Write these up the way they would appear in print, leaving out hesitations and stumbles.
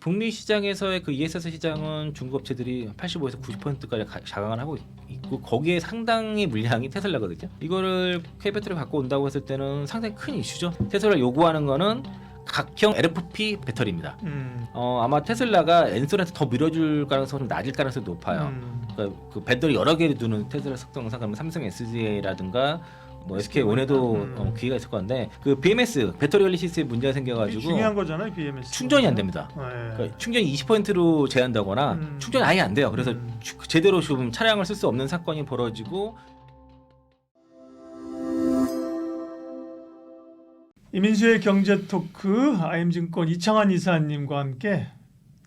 북미 시장에서의 그 ESS 시장은 중국 업체들이 85에서 90%까지 자강을 하고 있고 거기에 상당히 물량이 테슬라거든요. 이거를 K배터리 갖고 온다고 했을 때는 상당히 큰 이슈죠. 테슬라 요구하는 거는 각형 LFP 배터리입니다. 아마 테슬라가 엔솔한테 더 밀어줄 가능성은 낮을 가능성이 높아요. 그러니까 그 배터리 여러 개를 두는 테슬라 특성상 그러면 삼성 SDA라든가 뭐 SK 온에도 기회가 있을 건데 그 BMS 배터리 관리 시스템에 문제가 생겨가지고 중요한 거잖아요, BMS. 충전이 안 됩니다. 네. 그러니까 충전이 20%로 제한다거나 충전이 아예 안 돼요. 그래서 제대로 좀 차량을 쓸 수 없는 사건이 벌어지고. 이민수의 경제 토크 IM증권 이창환 이사님과 함께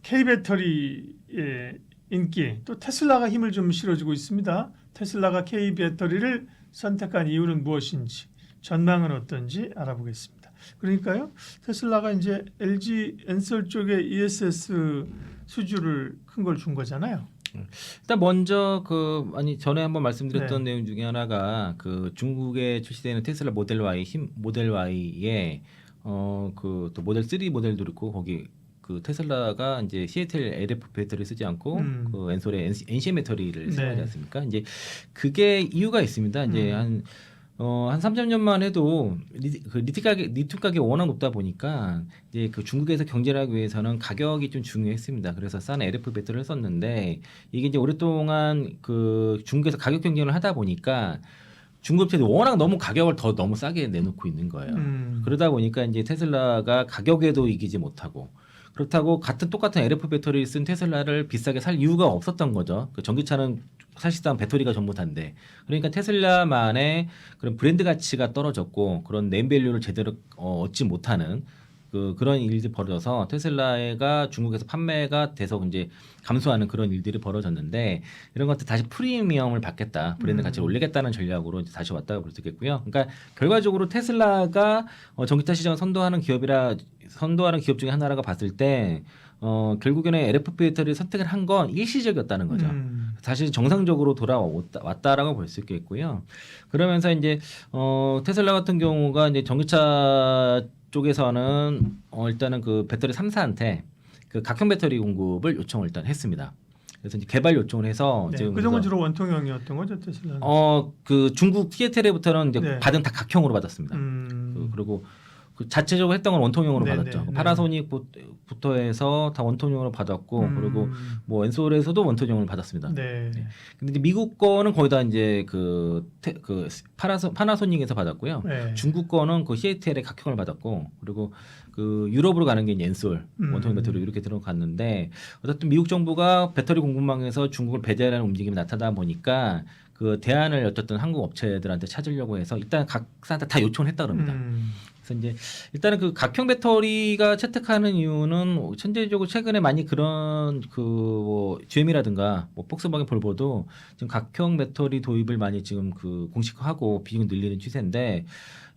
K배터리의 인기 또 테슬라가 힘을 좀 실어주고 있습니다. 테슬라가 K배터리를 선택한 이유는 무엇인지 전망은 어떤지 알아보겠습니다. 그러니까요, 테슬라가 이제 LG 엔솔 쪽에 ESS 수주를 큰 걸 준 거잖아요. 일단 먼저 전에 한번 말씀드렸던 네. 내용 중에 하나가 그 중국에 출시되는 테슬라 모델 Y에 또 모델 3 모델도 있고 거기 그 테슬라가 이제 CATL LF 배터리 쓰지 않고 그 엔솔의 NCM 배터리를 사용하지 않습니까? 이제 그게 이유가 있습니다. 이제 한 3~4년만 해도 리튬 가격이 워낙 높다 보니까 이제 그 중국에서 경제를 하기 위해서는 가격이 좀 중요했습니다. 그래서 싼 LF 배터리를 썼는데 이게 이제 오랫동안 그 중국에서 가격 경쟁을 하다 보니까 중국 업체들이 워낙 너무 가격을 너무 싸게 내놓고 있는 거예요. 그러다 보니까 이제 테슬라가 가격에도 이기지 못하고 그렇다고 똑같은 LF 배터리를 쓴 테슬라를 비싸게 살 이유가 없었던 거죠. 그 전기차는 사실상 배터리가 전부 다인데 그러니까 테슬라만의 그런 브랜드 가치가 떨어졌고 그런 네임밸류를 제대로 얻지 못하는 그런 일들이 벌어져서 테슬라가 중국에서 판매가 돼서 이제 감소하는 그런 일들이 벌어졌는데 이런 것들 다시 프리미엄을 받겠다, 브랜드 가치를 올리겠다는 전략으로 이제 다시 왔다고 볼 수 있겠고요. 그러니까 결과적으로 테슬라가 전기차 시장을 선도하는 기업 중에 하나라고 봤을 때 결국에는 LFP 배터리를 선택을 한 건 일시적이었다는 거죠. 다시 정상적으로 돌아왔다라고 볼 수 있겠고요. 그러면서 이제 테슬라 같은 경우가 이제 전기차 쪽에서는 일단은 그 배터리 3사한테 그 각형 배터리 공급을 요청을 일단 했습니다. 그래서 이제 개발 요청을 해서 네, 그동안 주로 원통형이었던 거죠, 테슬라는. 그 중국 CATL부터는 이제 네. 받은 다 각형으로 받았습니다. 그리고 그 자체적으로 했던 건 원통형으로 받았죠. 파나소닉부터 해서 다 원통형으로 받았고 그리고 뭐 엔솔에서도 원통형을 받았습니다. 네. 근데 이제 미국 거는 거의 다 이제 파나소닉에서 받았고요. 네. 중국 거는 그 CATL의 각형을 받았고 그리고 그 유럽으로 가는 게 이제 엔솔 원통형 배터리 이렇게 들어갔는데 어쨌든 미국 정부가 배터리 공급망에서 중국을 배제하려는 움직임이 나타나다 보니까 그 대안을 어쨌든 한국 업체들한테 찾으려고 해서 일단 각사한테 다 요청을 했다 그럽니다. 그래서 이제 일단은 그 각형 배터리가 채택하는 이유는 전체적으로 최근에 많이 그런 뭐 GM이라든가 뭐 폭스바겐 볼보도 지금 각형 배터리 도입을 많이 지금 그 공식화하고 비중을 늘리는 추세인데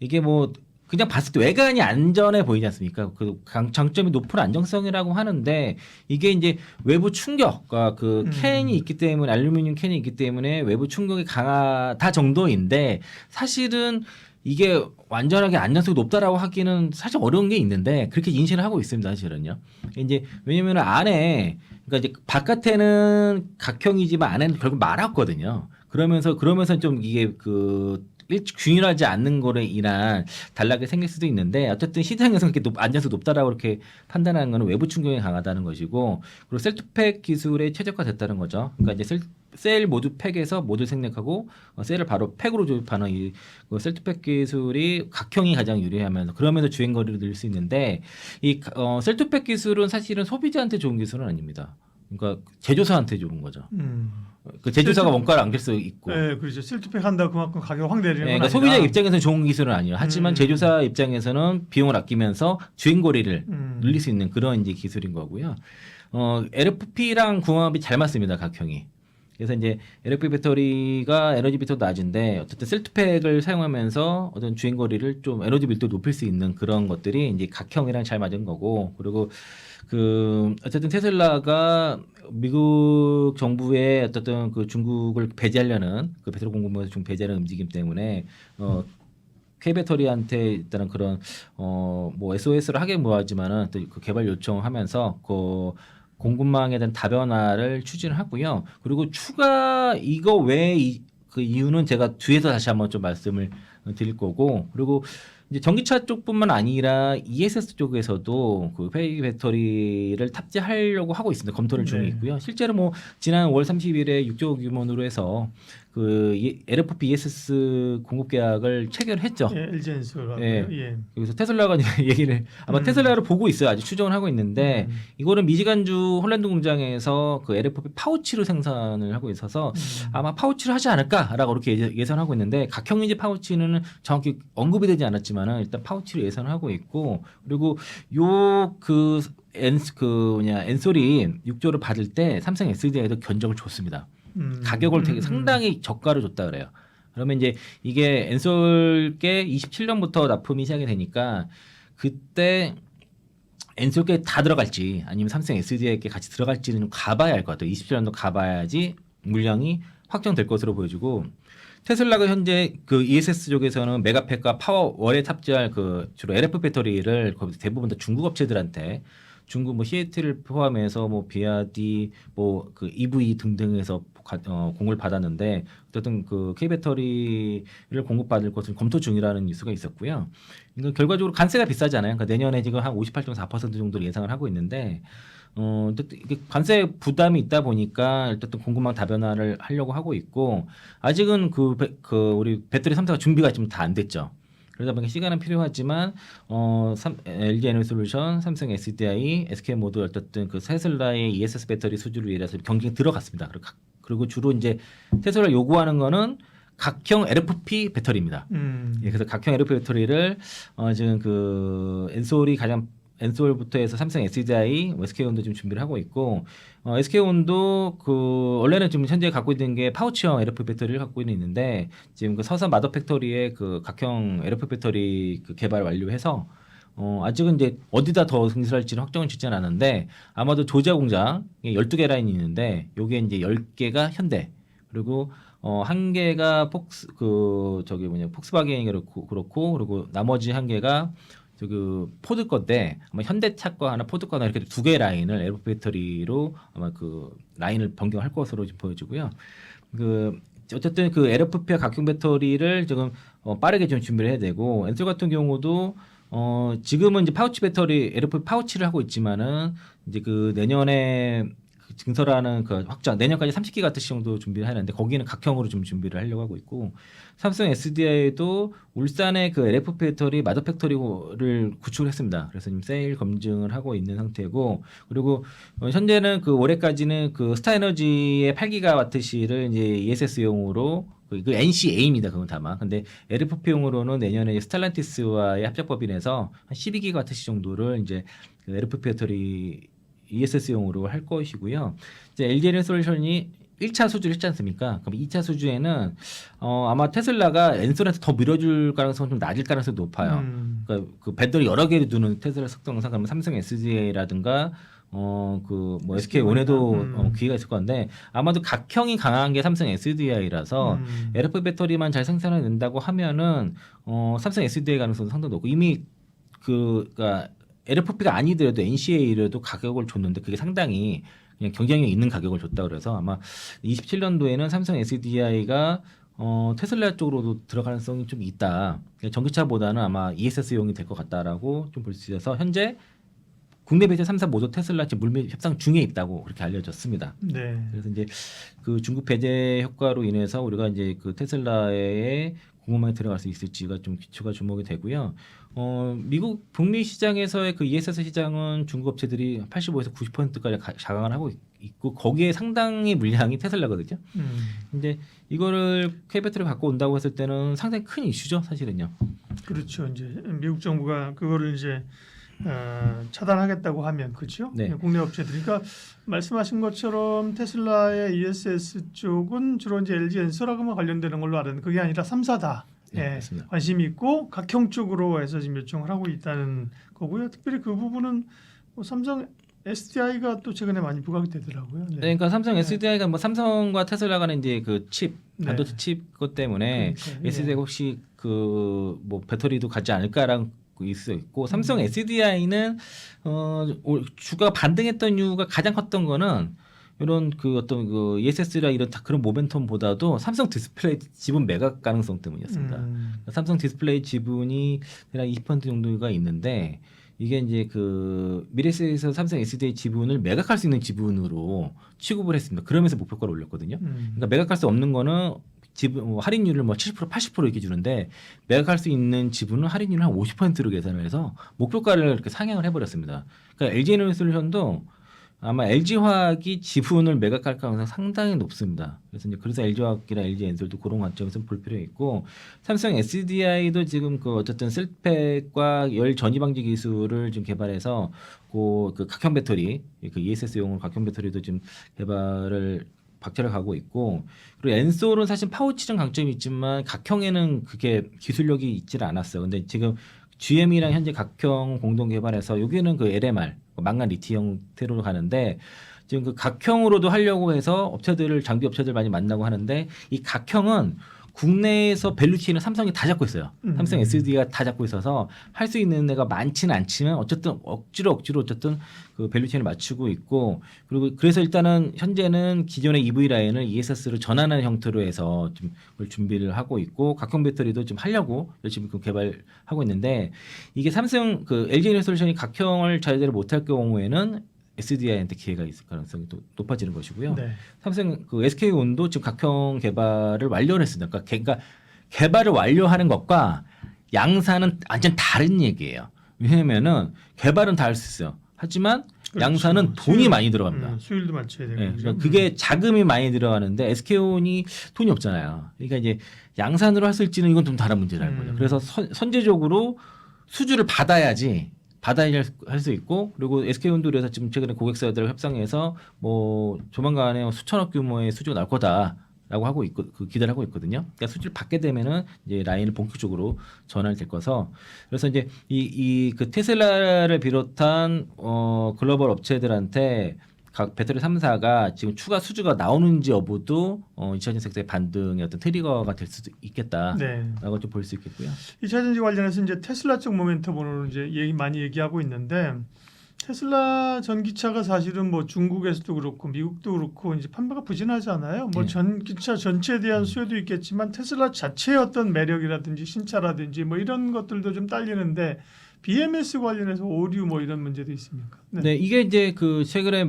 이게 뭐 그냥 봤을 때 외관이 안전해 보이지 않습니까? 그 장점이 높은 안정성이라고 하는데 이게 이제 외부 충격, 그러니까 그 캔이 있기 때문에 알루미늄 캔이 있기 때문에 외부 충격이 강하다 정도인데 사실은 이게 완전하게 안전성이 높다라고 하기는 사실 어려운 게 있는데 그렇게 인식을 하고 있습니다, 사실은요. 이제 왜냐면 안에 그러니까 이제 바깥에는 각형이지만 안에는 결국 말았거든요. 그러면서 좀 이게 균일하지 않는 거에 인한 단락이 생길 수도 있는데 어쨌든 시장에서 그렇게 안전성이 높다라고 이렇게 판단하는 거는 외부 충격이 강하다는 것이고 그리고 셀투팩 기술에 최적화됐다는 거죠. 그러니까 이제 셀 모듈 팩에서 모듈 생략하고 셀을 바로 팩으로 조립하는 이 셀투팩 기술이 각형이 가장 유리하면서 그러면서 주행 거리를 늘릴 수 있는데 이 셀투팩 기술은 사실은 소비자한테 좋은 기술은 아닙니다. 그러니까 제조사한테 좋은 거죠. 그 제조사가 원가를 안길 수 있고. 네, 그렇죠. 셀투팩 한다 그만큼 가격 확 내리는 건 그러니까 아니다. 소비자 입장에서는 좋은 기술은 아니에요. 하지만 제조사 입장에서는 비용을 아끼면서 주행거리를 늘릴 수 있는 그런 이제 기술인 거고요. LFP랑 궁합이 잘 맞습니다, 각형이. 그래서 이제 LFP 배터리가 에너지 밀도도 낮은데 어쨌든 셀투팩을 사용하면서 어떤 주행거리를 좀 에너지 밀도 높일 수 있는 그런 것들이 이제 각형이랑 잘 맞은 거고 그리고 어쨌든 테슬라가 미국 정부의 어떤 중국을 배제하려는 배터리 공급망에서 중 배제하는 움직임 때문에 K배터리한테 일단은 그런 뭐 SOS를 하긴 뭐하지만은 또 그 개발 요청하면서 그 공급망에 대한 다변화를 추진을 하고요. 그리고 추가 이거 외에 그 이유는 제가 뒤에서 다시 한번 좀 말씀을 드릴 거고, 그리고 이제 전기차 쪽뿐만 아니라 ESS 쪽에서도 그 회의 배터리를 탑재하려고 하고 있습니다. 검토를 중에 네. 있고요. 실제로 뭐 지난 5월 30일에 6조 규모로 해서 그 LFP ESS 공급 계약을 체결했죠. 예, LG엔솔하고요. 예. 예. 여기서 테슬라가 이제 얘기를 아마 테슬라를 보고 있어요. 아직 추정을 하고 있는데 이거는 미시간주 홀랜드 공장에서 그 LFP 파우치로 생산을 하고 있어서 아마 파우치를 하지 않을까라고 그렇게 예상하고 있는데 각형인지 파우치는 정확히 언급이 되지 않았지만은 일단 파우치로 예상하고 있고, 그리고 요그 엔솔이 6조를 받을 때 삼성 SDI도 견적을 줬습니다. 가격을 되게 상당히 저가로 줬다 그래요. 그러면 이제 이게 엔솔께 27년부터 납품이 시작이 되니까 그때 엔솔께 다 들어갈지 아니면 삼성 SDI께 같이 들어갈지는 좀 가봐야 할 것 같아요. 27년도 가봐야지 물량이 확정될 것으로 보여지고, 테슬라가 현재 그 ESS 쪽에서는 메가팩과 파워월에 탑재할 그 주로 LF 배터리를 대부분 다 중국 업체들한테, 중국 뭐 CAT를 포함해서 뭐 비아디 뭐 그 EV 등등에서 공을 받았는데 어쨌든 그 K 배터리를 공급받을 것을 검토 중이라는 뉴스가 있었고요. 이거 결과적으로 관세가 비싸잖아요. 그러니까 내년에 지금 한 58.4% 정도로 예상을 하고 있는데 어쨌든 이게 관세 부담이 있다 보니까 어쨌든 공급망 다변화를 하려고 하고 있고, 아직은 그 우리 배터리 3사가 준비가 좀 다 안 됐죠. 그러다 보니까 시간은 필요하지만 LG 에너지솔루션, 삼성 SDI, SK 모두 어쨌든 그 테슬라의 ESS 배터리 수주를 위해서 경쟁에 들어갔습니다. 그리고 주로 이제 테슬라 요구하는 거는 각형 LFP 배터리입니다. 예, 그래서 각형 LFP 배터리를 지금 그 엔솔부터 해서 삼성 SDI, SK온도 지금 준비를 하고 있고, SK온도 그 원래는 지금 현재 갖고 있는 게 파우치형 LFP 배터리를 갖고 있는데 지금 그 서산 마더 팩토리에 그 각형 LFP 배터리 그 개발 완료해서 아직은 이제 어디다 더 승진할지는 확정은 짓지 않았는데 아마도 조지아 공장에 12개 라인이 있는데 요게 이제 10개가 현대, 그리고 한 개가 폭스바겐이 그렇고 그리고 나머지 한 개가 포드 건데 아마 현대차 거 하나, 포드 거 하나 이렇게 두 개의 라인을 LFP 배터리로 아마 그 라인을 변경할 것으로 지금 보여지고요. 어쨌든 그 LFP와 각형 배터리를 지금 빠르게 좀 준비를 해야 되고, 엔솔 같은 경우도 지금은 이제 파우치 배터리 LFP 파우치를 하고 있지만은 이제 그 내년에 증설하는 그 확장, 내년까지 30기가와트 정도 준비를 하는데 거기는 각형으로 좀 준비를 하려고 하고 있고, 삼성 SDI도 울산에 그 LFP 배터리 마더 팩토리를 구축을 했습니다. 그래서 지금 세일 검증을 하고 있는 상태고, 그리고 현재는 그 올해까지는 그 스타에너지의 8기가와트시를 이제 ESS용으로 그 NCA입니다. 그건 다만. 근데 LFP용으로는 내년에 스텔란티스와의 합작 법인에서 한 12기가와트시 정도를 이제 그 LFP 배터리 ESS용으로 할 것이고요. 이제 LG 에너지솔루션이 1차 수주를 했지 않습니까? 그럼 2차 수주에는 아마 테슬라가 엔솔한테 더 밀어줄 가능성은 좀 낮을 가능성이 높아요. 그러니까 그 배터리 여러 개를 두는 테슬라 석정상, 그러면 삼성 SDI라든가 그 뭐 SK온에도 기회가 있을 건데 아마도 각형이 강한 게 삼성 SDI라서 LFP 배터리만 잘 생산해낸다고 하면은 삼성 SDI 가능성은 상당히 높고, 이미 그러니까 LFP가 아니더라도 NCA라도 가격을 줬는데 그게 상당히 그냥 경쟁력이 있는 가격을 줬다 그래서 아마 27년도에는 삼성 SDI가 테슬라 쪽으로도 들어갈 가능성이 좀 있다. 전기차보다는 아마 ESS용이 될 것 같다라고 좀 볼 수 있어서 현재 국내 배터 3사 모두 테슬라 지금 물밑 협상 중에 있다고 그렇게 알려졌습니다. 네. 그래서 이제 그 중국 배제 효과로 인해서 우리가 이제 그 테슬라의 공급망에 들어갈 수 있을지가 좀 기초가 주목이 되고요. 미국 북미 시장에서의 그 ESS 시장은 중국 업체들이 85에서 90%까지 자강을 하고 있고 거기에 상당히 물량이 테슬라거든요. 근데 이거를 K배터리 갖고 온다고 했을 때는 상당히 큰 이슈죠, 사실은요. 그렇죠. 이제 미국 정부가 그거를 이제 차단하겠다고 하면 그렇죠. 네. 국내 업체들이, 그러니까 말씀하신 것처럼 테슬라의 ESS 쪽은 주로 이제 LG 엔솔하고만 관련되는 걸로 알았는데 그게 아니라 3사다. 네, 맞습니다. 관심이 있고 각형 쪽으로 해서 지금 요청을 하고 있다는 거고요. 특별히 그 부분은 뭐 삼성 SDI가 또 최근에 많이 부각이 되더라고요. 네, 그러니까 삼성 SDI가 뭐 삼성과 테슬라 간의 이제 그 칩 반도체 칩 것 때문에 그러니까, SDI가 혹시 그 뭐 배터리도 가지 않을까라는 있을 수 있고 삼성 SDI는 주가 반등했던 이유가 가장 컸던 거는 이런 그 어떤 그 ESS라 이런 그런 모멘텀보다도 삼성 디스플레이 지분 매각 가능성 때문이었습니다. 삼성 디스플레이 지분이 대략 20% 정도가 있는데 이게 이제 그 미래에셋에서 삼성 SDI 지분을 매각할 수 있는 지분으로 취급을 했습니다. 그러면서 목표가를 올렸거든요. 그러니까 매각할 수 없는 거는 지분 할인율을 뭐 70% 80% 이렇게 주는데 매각할 수 있는 지분은 할인율을 한 50%로 계산을 해서 목표가를 이렇게 상향을 해버렸습니다. 그러니까 LG에너지솔루션도 아마 LG화학이 지분을 매각할 가능성이 상당히 높습니다. 그래서 LG화학이나 LG엔솔도 그런 관점에서 볼 필요가 있고 삼성 SDI도 지금 그 어쨌든 셀팩과 열 전이 방지 기술을 좀 개발해서 그 각형 배터리, 그 ESS용으로 각형 배터리도 지금 개발을 박차를 가고 있고 그리고 엔솔은 사실 파우치는 강점이 있지만 각형에는 그게 기술력이 있지는 않았어요. 근데 지금 GM이랑 현재 각형 공동 개발해서 여기는 그 LMR 망간 리티 형태로 가는데 지금 그 각형으로도 하려고 해서 업체들을 장비 업체들 많이 만나고 하는데 이 각형은 국내에서 밸류체인은 삼성이 다 잡고 있어요. 삼성 SD가 다 잡고 있어서 할 수 있는 데가 많지는 않지만 어쨌든 억지로 어쨌든 그 밸류체인을 맞추고 있고 그리고 그래서 일단은 현재는 기존의 EV 라인을 ESS로 전환하는 형태로 해서 좀 그걸 준비를 하고 있고 각형 배터리도 좀 하려고 열심히 그 개발하고 있는데 이게 삼성 그 LG에너지솔루션이 각형을 제대로 못할 경우에는 SDI한테 기회가 있을 가능성이 또 높아지는 것이고요. 네. 삼성 그 SK온도 지금 각형 개발을 완료를 했습니다. 그러니까 개발을 완료하는 것과 양산은 완전 다른 얘기예요. 왜냐면은 개발은 다 할 수 있어요. 하지만 그렇죠. 양산은 돈이 많이 들어갑니다. 수율도 맞춰야 되고. 네, 그러니까 그게 자금이 많이 들어가는데 SK온이 돈이 없잖아요. 그러니까 이제 양산으로 했을지는 이건 좀 다른 문제라는 거죠. 그래서 선제적으로 수주를 받아야지 할 수 있고 그리고 SK온도 그래서 지금 최근에 고객사들 협상해서 뭐 조만간에 수천억 규모의 수주가 나올 거다라고 하고 있고 그 기대를 하고 있거든요. 그러니까 수주를 받게 되면은 이제 라인을 본격적으로 전환될 거서 그래서 이제 이 그 테슬라를 비롯한 글로벌 업체들한테 각 배터리 3사가 지금 추가 수주가 나오는지 여부도 2차 전지섹터의 반등의 어떤 트리거가 될 수도 있겠다라고 네. 좀 볼 수 있겠고요. 2차 전지 관련해서 이제 테슬라 쪽 모멘텀으로 이제 많이 얘기하고 있는데 테슬라 전기차가 사실은 뭐 중국에서도 그렇고 미국도 그렇고 이제 판매가 부진하잖아요. 뭐 네. 전기차 전체에 대한 수요도 있겠지만 테슬라 자체의 어떤 매력이라든지 신차라든지 뭐 이런 것들도 좀 딸리는데 BMS 관련해서 오류 뭐 이런 문제도 있습니까? 네, 이게 이제 그 최근에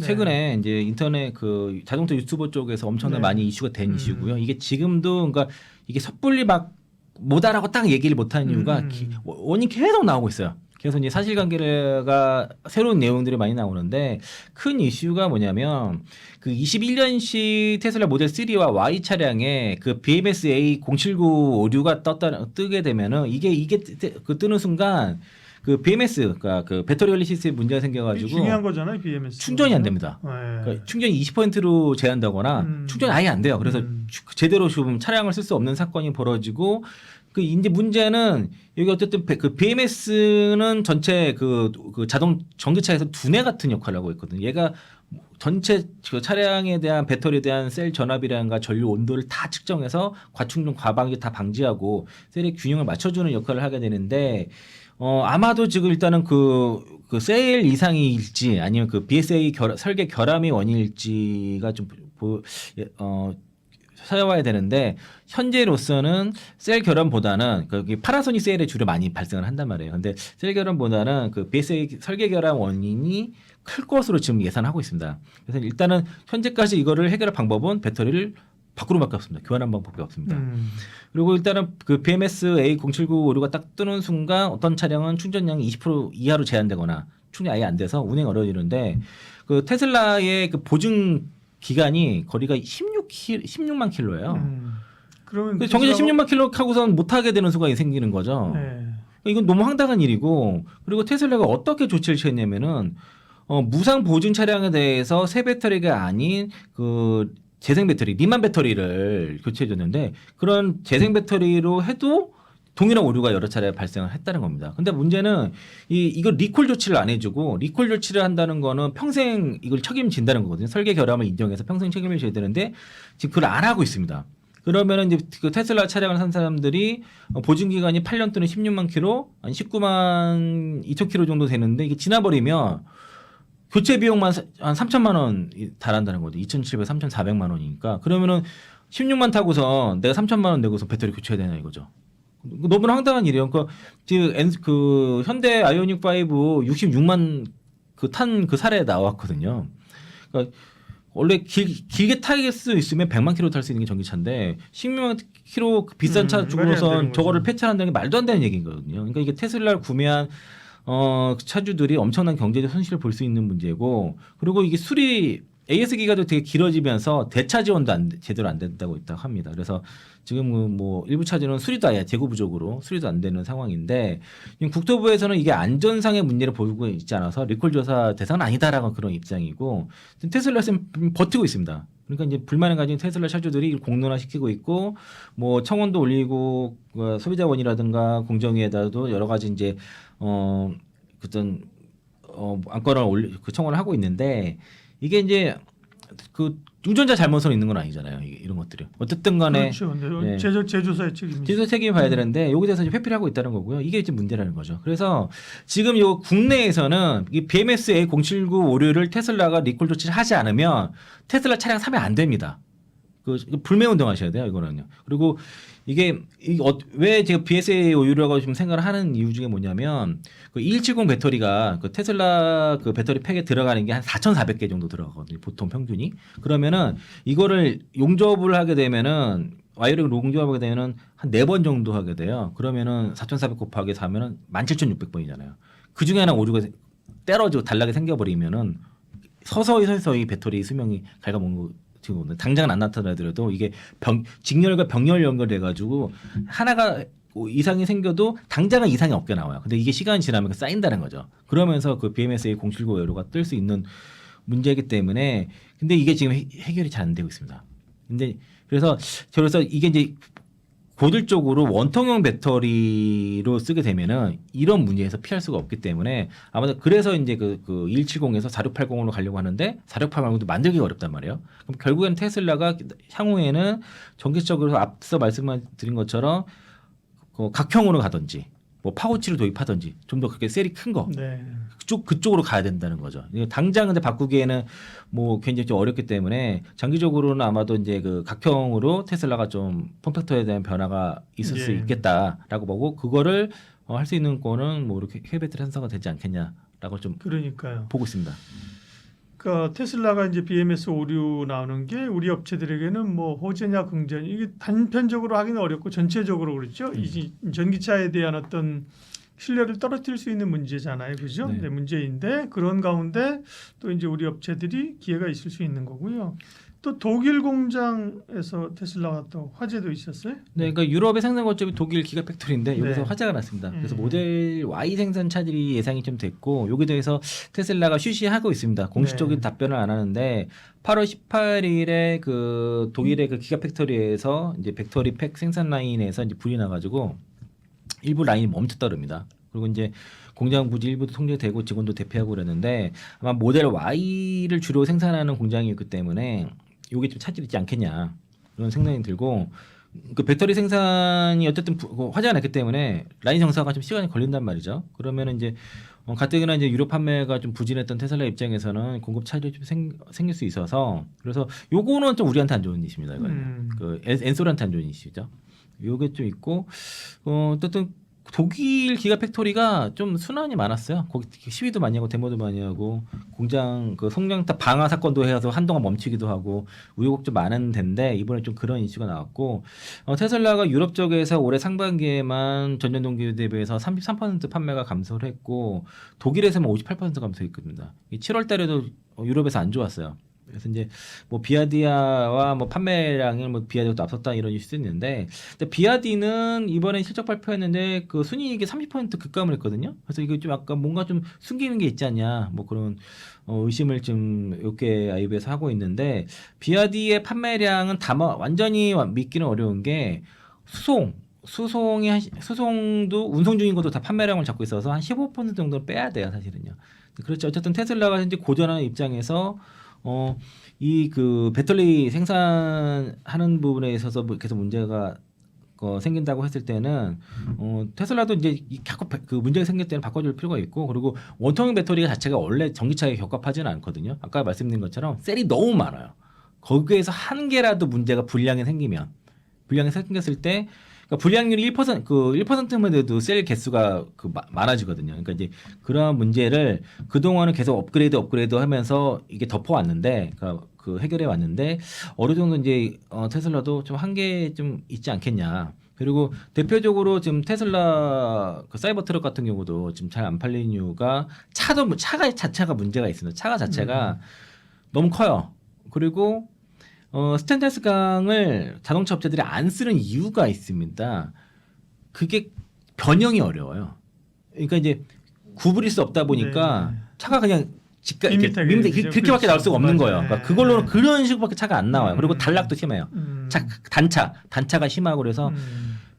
최근에 이제 인터넷 그 자동차 유튜버 쪽에서 엄청나게 많이 이슈가 된 이슈고요. 이게 지금도 그러니까 이게 섣불리 막 못하라고 딱 얘기를 못하는 이유가 원인 계속 나오고 있어요. 그래서 이제 사실관계가 새로운 내용들이 많이 나오는데 큰 이슈가 뭐냐면 그 21년식 테슬라 모델 3와 Y 차량에 그 BMS A079 오류가 뜨게 되면은 이게 그 뜨는 순간 그 BMS 그러니까 그 배터리 관리 시스템에 문제가 생겨가지고 중요한 거잖아요, BMS. 충전이 안 됩니다. 네. 그러니까 충전이 20%로 제한되거나 충전이 아예 안 돼요. 그래서 제대로 좀 차량을 쓸 수 없는 사건이 벌어지고 그 이제 문제는 여기 어쨌든 그 BMS는 전체 그 자동 전기차에서 두뇌 같은 역할을 하고 있거든요. 얘가 전체 그 차량에 대한 배터리에 대한 셀 전압이라든가 전류 온도를 다 측정해서 과충전 과방지 다 방지하고 셀의 균형을 맞춰주는 역할을 하게 되는데 아마도 지금 일단은 그 셀 이상일지 아니면 그 BSA 설계 결함이 원인일지가 좀 찾아와야 되는데 현재로서는 셀 결함보다는 거기 파나소닉 셀에 주로 많이 발생을 한단 말이에요. 근데 셀 결함보다는 그 BSA 설계 결함 원인이 클 것으로 지금 예상하고 있습니다. 그래서 일단은 현재까지 이거를 해결할 방법은 배터리를 밖으로밖에 없습니다. 교환한 방법이 없습니다. 그리고 일단은 그 BMS A079 오류가 딱 뜨는 순간 어떤 차량은 충전량이 20% 이하로 제한되거나 충전이 아예 안 돼서 운행 어려워지는데 그 테슬라의 그 보증 기간이 거리가 16만 킬로예요. 그러면 정해진 16만 킬로 하고선 못 하게 되는 수가 생기는 거죠. 네. 이건 너무 황당한 일이고 그리고 테슬라가 어떻게 조치를 취했냐면은 무상 보증 차량에 대해서 새 배터리가 아닌 그 재생 배터리, 리만 배터리를 교체해 줬는데 그런 재생 배터리로 해도 동일한 오류가 여러 차례 발생을 했다는 겁니다. 근데 문제는 이거 리콜 조치를 안 해주고 리콜 조치를 한다는 거는 평생 이걸 책임진다는 거거든요. 설계 결함을 인정해서 평생 책임을 져야 되는데 지금 그걸 안 하고 있습니다. 그러면은 이제 그 테슬라 차량을 산 사람들이 보증 기간이 8년 또는 16만 킬로, 한 19만 2천 킬로 정도 되는데 이게 지나버리면 교체 비용만 한 3천만 원 달한다는 거죠. 2,700, 3,400만 원이니까. 그러면은 16만 타고서 내가 3천만 원 내고서 배터리 교체해야 되나 이거죠. 너무나 황당한 일이에요. 그 현대 아이오닉 5 66만 그 탄 그 사례에 나왔거든요. 그러니까 원래 길게 탈 수 있으면 100만 킬로 탈 수 있는 게 전기차인데 16만 킬로 비싼 차 말이 안 주고선 되는 저거를 거죠. 폐차한다는 게 말도 안 되는 얘기거든요. 그러니까 이게 테슬라를 구매한 차주들이 엄청난 경제적 손실을 볼 수 있는 문제고, 그리고 이게 수리 AS 기간도 되게 길어지면서 대차 지원도 제대로 안 된다고 있다고 합니다. 그래서 지금 뭐 일부 차주는 수리도 아예 재고 부족으로 수리도 안 되는 상황인데, 지금 국토부에서는 이게 안전상의 문제를 보고 있지 않아서 리콜 조사 대상은 아니다라는 그런 입장이고, 테슬라는 버티고 있습니다. 그러니까 이제 불만을 가진 테슬라 차주들이 공론화 시키고 있고, 뭐 청원도 올리고, 소비자원이라든가 공정위에다도 여러 가지 이제 어떤 안건을 그 청원을 하고 있는데, 이게 이제 그 운전자 잘못은 있는 건 아니잖아요. 이런 것들이 어쨌든 간에 그렇죠. 근데 네. 제조사의 책임이죠. 제조 책임을 봐야 되는데 여기 대해서 이제 회피를 하고 있다는 거고요. 이게 이제 문제라는 거죠. 그래서 지금 요 국내에서는 이 BMS A0795를 테슬라가 리콜 조치를 하지 않으면 테슬라 차량 사면 안 됩니다. 그 불매 운동하셔야 돼요, 이거는요. 그리고 이게 왜 제가 BSA 오류라고 지금 생각을 하는 이유 중에 뭐냐면, 그 2170 배터리가 그 테슬라 그 배터리 팩에 들어가는 게 한 4,400개 정도 들어가거든요, 보통 평균이. 그러면은 이거를 용접을 하게 되면은 와이어링을 용접하게 되면은 한 4번 정도 하게 돼요. 그러면은 4,400 곱하기 4면은 17,600번이잖아요. 그 중에 하나 오류가 떨어지고 단락이 생겨버리면은 서서히 배터리 수명이 갉아먹는 지금 당장은 안 나타나더라도 이게 직렬과 병렬 연결돼가지고 하나가 이상이 생겨도 당장은 이상이 없게 나와요. 근데 이게 시간이 지나면 쌓인다는 거죠. 그러면서 그 BMSA 079 에러가 뜰 수 있는 문제이기 때문에, 근데 이게 지금 해결이 잘 안 되고 있습니다. 근데 그래서 이게 이제 고질적으로 원통형 배터리로 쓰게 되면은 이런 문제에서 피할 수가 없기 때문에, 아마도 그래서 이제 그 2170에서 4680으로 가려고 하는데 4680도 만들기가 어렵단 말이에요. 그럼 결국에는 테슬라가 향후에는 전기적으로 앞서 말씀드린 것처럼 그 각형으로 가든지 뭐 파우치를 도입하든지 좀 더 그렇게 셀이 큰 거 네. 그쪽으로 가야 된다는 거죠. 당장 근데 바꾸기에는 뭐 굉장히 좀 어렵기 때문에 장기적으로는 아마도 이제 그 각형으로 테슬라가 좀 폼팩터에 대한 변화가 있을 수 예. 있겠다라고 보고, 그거를 할 수 있는 거는 뭐 이렇게 해외 배터리 생산가 되지 않겠냐라고 좀 그러니까요. 보고 있습니다. 그러니까 테슬라가 이제 BMS 오류 나오는 게 우리 업체들에게는 뭐 호재냐 긍정, 이게 단편적으로 하기는 어렵고 전체적으로 그렇죠. 이 전기차에 대한 어떤 신뢰를 떨어뜨릴 수 있는 문제잖아요, 그죠? 네. 네, 문제인데 그런 가운데 또 이제 우리 업체들이 기회가 있을 수 있는 거고요. 또 독일 공장에서 테슬라가 또 화재도 있었어요. 네, 그러니까 유럽의 생산 거점이 독일 기가팩토리인데 여기서 네. 화재가 났습니다. 그래서 음. 모델 Y 생산 차질이 예상이 좀 됐고, 여기에 대해서 테슬라가 쉬쉬하고 있습니다. 공식적인 네. 답변을 안 하는데 8월 18일에 그 독일의 그 기가팩토리에서 이제 팩토리 팩 생산 라인에서 이제 불이 나가지고 일부 라인이 멈췄다 그럽니다. 그리고 이제 공장 부지 일부도 통제되고 직원도 대피하고 그랬는데, 아마 모델 Y를 주로 생산하는 공장이었기 때문에 이게 좀 차질이 있지 않겠냐 그런 생각이 들고, 그 배터리 생산이 어쨌든 화재가 났기 때문에 라인 정상화가 좀 시간이 걸린단 말이죠. 그러면 이제 가뜩이나 이제 유럽 판매가 좀 부진했던 테슬라 입장에서는 공급 차질이 좀 생길 수 있어서, 그래서 요거는 좀 우리한테 안 좋은 이슈입니다. 이거는 그 엔솔한테 안 좋은 이슈죠. 요게 좀 있고, 어쨌든 독일 기가팩토리가 좀 순환이 많았어요. 거기 시위도 많이 하고 데모도 많이 하고, 공장 그 성장탑 방화 사건도 해서 한동안 멈추기도 하고 우여곡절 많은 데인데, 이번에 좀 그런 이슈가 나왔고, 테슬라가 유럽 쪽에서 올해 상반기에만 전년 동기 대비해서 33% 판매가 감소를 했고, 독일에서만 58% 감소했거든요. 7월 달에도 유럽에서 안 좋았어요. 그래서 이제 뭐 비아디아와 뭐 판매량을 뭐 비아디가 또 앞섰다 이런 이슈도 있는데, 근데 비아디는 이번에 실적 발표했는데 그 순이익이 30% 급감을 했거든요. 그래서 이게 좀 약간 뭔가 좀 숨기는 게 있지 않냐 뭐 그런 의심을 좀 요게 아이브에서 하고 있는데, 비아디의 판매량은 완전히 믿기는 어려운 게 수송도 운송 중인 것도 다 판매량을 잡고 있어서 한 15% 정도는 빼야 돼요, 사실은요. 그렇죠. 어쨌든 테슬라가 현재 고전하는 입장에서 이 그 배터리 생산하는 부분에 있어서 뭐 계속 문제가 생긴다고 했을 때는 테슬라도 이제 자꾸 그 문제가 생길 때는 바꿔줄 필요가 있고, 그리고 원통형 배터리 자체가 원래 전기차에 격합하지는 않거든요. 아까 말씀드린 것처럼 셀이 너무 많아요. 거기에서 한 개라도 문제가 불량이 생겼을 때, 그러니까 불량률이 1%, 그 1%만 돼도 셀 개수가 많아지거든요. 그러니까 이제 그런 문제를 그 동안은 계속 업그레이드 하면서 이게 덮어왔는데, 그러니까 그 해결해 왔는데, 어느 정도 이제 테슬라도 좀 한계 좀 있지 않겠냐. 그리고 대표적으로 지금 테슬라 그 사이버 트럭 같은 경우도 지금 잘 안 팔리는 이유가 차가 자체가 문제가 있습니다. 차가 자체가 너무 커요. 그리고 스테인레스 강을 자동차 업체들이 안 쓰는 이유가 있습니다. 그게 변형이 어려워요. 그러니까 이제 구부릴 수 없다 보니까 네. 차가 그냥 밋밋하게 그렇게밖에 나올 수가 없는 거예요. 그러니까 그걸로는 네. 그런 식으로밖에 차가 안 나와요. 그리고 단락도 심해요. 단차가 심하고 그래서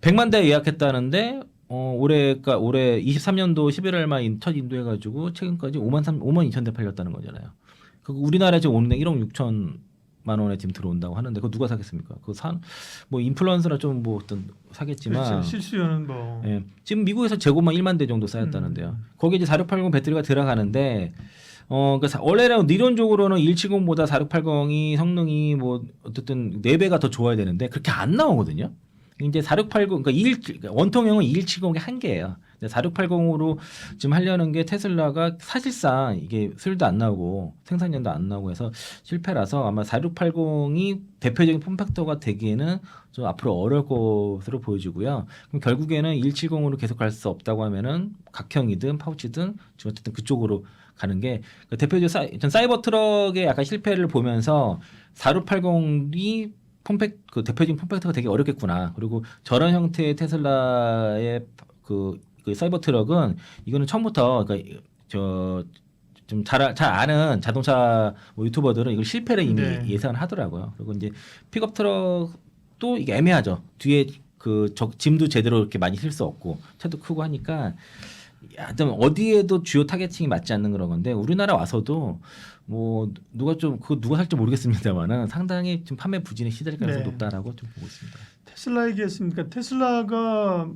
100만 대 예약했다는데 올해 23년도 11월만 첫 인도해가지고 최근까지 5만 2천 대 팔렸다는 거잖아요. 그 우리나라에 지금 오는 데 1억 6천만 원에 지금 들어온다고 하는데 그거 누가 사겠습니까? 뭐 인플루언서나 좀 뭐 어떤 사겠지만 그렇죠. 실수요는 뭐 예, 지금 미국에서 재고만 1만 대 정도 쌓였다는데요. 거기에 이제 4680 배터리가 들어가는데 그러니까 원래는 이론적으로는 170보다 4680이 성능이 뭐 어쨌든 4배가 더 좋아야 되는데 그렇게 안 나오거든요. 이제 4680 그러니까 원통형은 2170의 한계예요. 4680으로 지금 하려는 게 테슬라가 사실상 이게 수율도 안 나오고 생산량도 안 나오고 해서 실패라서 아마 4680이 대표적인 폼팩터가 되기에는 좀 앞으로 어려울 것으로 보여지고요. 그럼 결국에는 170으로 계속 갈 수 없다고 하면은 각형이든 파우치든 지금 어쨌든 그쪽으로 가는 게 대표적인 전 사이버 트럭의 약간 실패를 보면서 4680이 그 대표적인 폼팩터가 되게 어렵겠구나. 그리고 저런 형태의 테슬라의 그 사이버 트럭은 이거는 처음부터 그러니까 좀 잘 아는 자동차 뭐 유튜버들은 이걸 실패를 이미 예상을 하더라고요. 그리고 이제 픽업 트럭도 이게 애매하죠. 뒤에 짐도 제대로 이렇게 많이 실 수 없고 차도 크고 하니까 좀 어디에도 주요 타겟팅이 맞지 않는 그런 건데 우리나라 와서도 뭐 누가 살지 모르겠습니다만은 상당히 좀 판매 부진의 시대일 가능성이 높다라고 좀 보고 있습니다. 테슬라 얘기했습니까? 테슬라가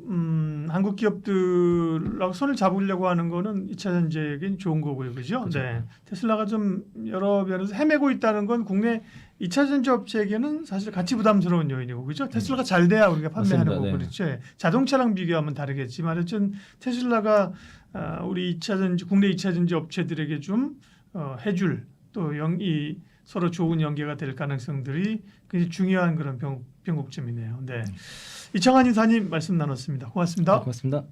한국 기업들하고 손을 잡으려고 하는 거는 2차 전지에겐 좋은 거고요, 그죠? 그렇죠. 네, 테슬라가 좀 여러 면에서 헤매고 있다는 건 국내 2차 전지 업체에게는 사실 같이 부담스러운 요인이고, 그죠? 테슬라가 잘 돼야 우리가 판매하는 맞습니다. 거고, 네. 그렇죠? 자동차랑 비교하면 다르겠지만, 어쨌든 테슬라가 우리 국내 2차 전지 업체들에게 좀 해줄 또 서로 좋은 연계가 될 가능성들이 굉장히 중요한 그런 변곡점이네요. 네. 이청한 이사님 말씀 나눴습니다. 고맙습니다. 고맙습니다.